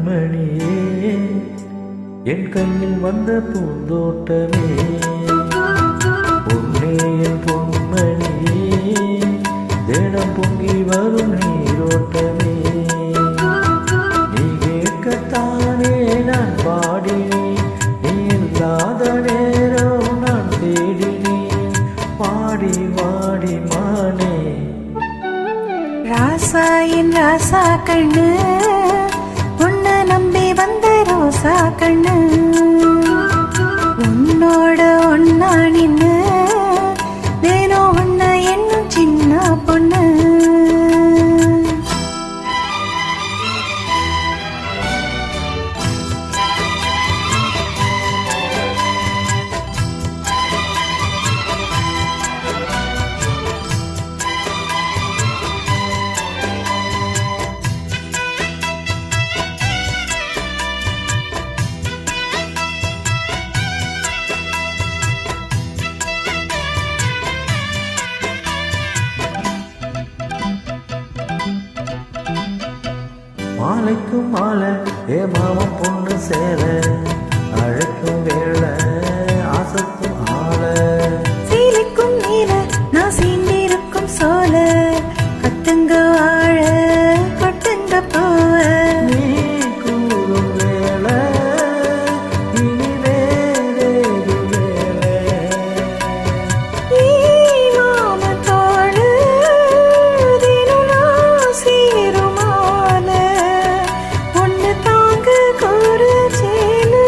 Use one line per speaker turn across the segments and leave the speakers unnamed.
கண்மணியே என் கையில் வந்த பூந்தோட்டமே பொன்னே என் பொன்மணியே தினம் பொங்கி வரும் நீரோட்டமே நீ கேட்கத்தானே நான் பாடினேன் நீ இல்லாத நேரம் நான் தேடினேன் பாடி வாடி மானே
ராசா என் ராசா கண்ணு உன்னை நம்பி வந்த ரோசா கண்ணு உன்னோட ஒன்னா நின்னு தினம் உன்னை என்னும் சின்ன பொண்ணு
மாலைக்கும் மாலை ஏ மாமன் பொண்ணு சேர அழைக்கும் வேளை ஆசத்தும் ஆள
சீலிக்கும் நீல நான் சீண்டிருக்கும் சோல கட்டுங்க வாழ கொட்டுங்க போவ
நீ கூறும் வேளை இனி வேறேது வேளை
நீ மாமத்தோடு தினம் நான் சீருமால ஒன்னு தாங்க கூறு சேலு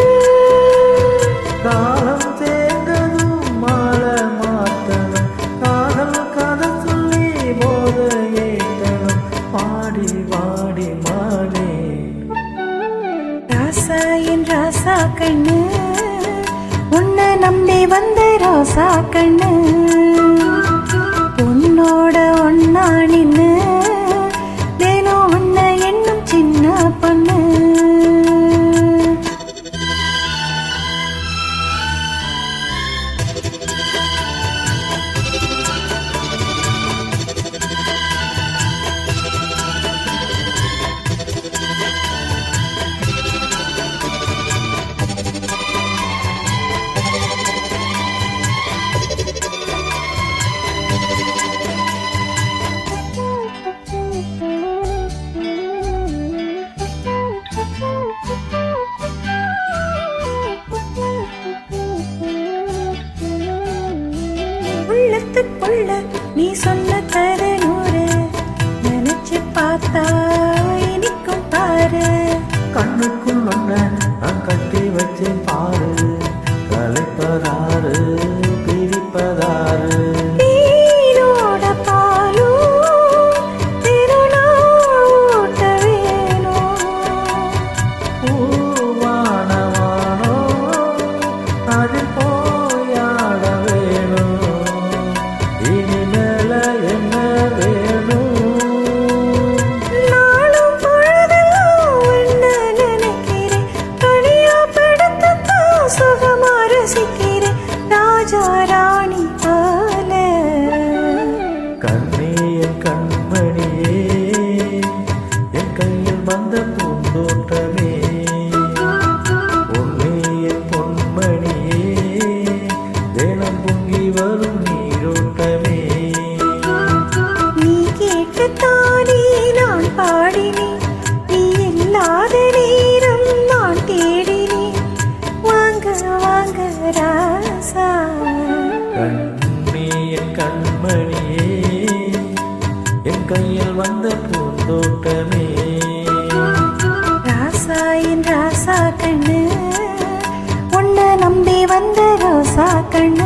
காலம் தேர்ந்ததும் மாலை மாத்தணும் காதல் கதை சொல்லி போத ஏற்றணும் பாடி வாடி மானே
ராசா என் ராசா கண்ணு உன்னை நம்பி வந்த ரோசா கண்ணு உன்னோட ஒன்னா நின்னு தினம் உன்னை என்னும் சின்ன பொண்ணு உள்ளத்துக்குள்ள நீ சொன்ன கரு நூறு நினைச்சு பார்த்தா இனிக்கும் பாரு
கண்ணுக்குள் ஒன்ன நான் கட்டி வச்சேன் பாரு கலைப்பதாரு பிரிப்பதாரு
நீரோட பாலும் திருநாட்ட வேணும்
பூவானவானோ அதில் போயாட வேணும் இனிமேல என்ன வேணும்
நாளும் பொழுதெல்லாம் என்ன நினைக்கிறேன் தனியா படுத்தத்தான் சுகமா ரசிக்கிறேன் ராஜா ராணி போல
கண்ணே என் கண்மணியே என் கையில் வந்த பூந்தோட்டமே பொன்னே என் பொன்மணியே தினம் பொங்கி வரும் நீரோட்டமே
நீ கேட்கத்தானே நான் பாடினேன் நீ இல்லாத நேரம் நான் தேடினேன் வாங்க வாங்க ராசா
கண்ணே என் கண்மணியே என் கையில் வந்த பூந்தோட்டமே
ராசா என் ராசா கண்ணு உன்னை நம்பி வந்த ரோசா கண்ணு